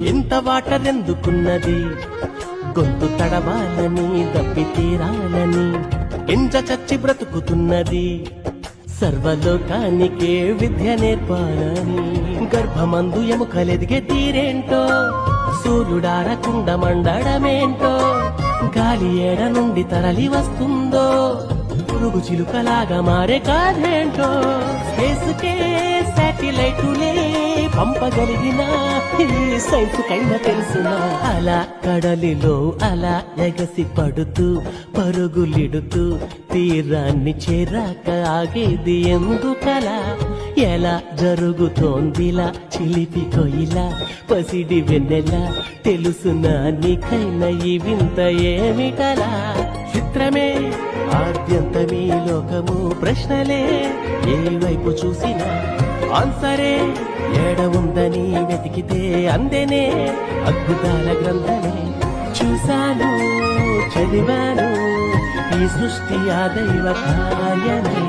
ఎంత వాటర్ ఎందుకున్నది, గొంతు తడవాలని దప్పి తీరాలని ఎంజ చచ్చి బ్రతుకుతున్నది. సర్వలోకానికే విద్య నేర్పాలని గర్భమందు ఎముకలెదిగే తీరేంటో, సూర్యుడారకుండా మండడమేంటో, గాలి ఏడ నుండి తరలి వస్తుందో, పురుగు చిలుకలాగా మారే కాదేంటో. స్పేస్కే శాటిలైటులే పంపగలిగిన సైన్స్ కైనా తెలుసునా. అలా కడలిలో అలా ఎగసి పడుతూ పరుగులిడుతూ తీరాన్ని చేరాక ఆగేది ఎందుకలా, ఎలా జరుగుతోందిలా చిలిపి కొయిలా పసిడి వెన్నెలా, తెలుసునా నీకైనా ఈ వింత ఏమిటలా. చిత్రమే ఆద్యంతమీ లోకము, ప్రశ్నలే ఏ వైపు చూసినా ఆన్సరే ఏడ ఉందని వెతికితే అందేనే అద్భుతాల గ్రంథమే. చూశాను చదివాను ఈ సృష్టి ఆ దైవ కార్యమే.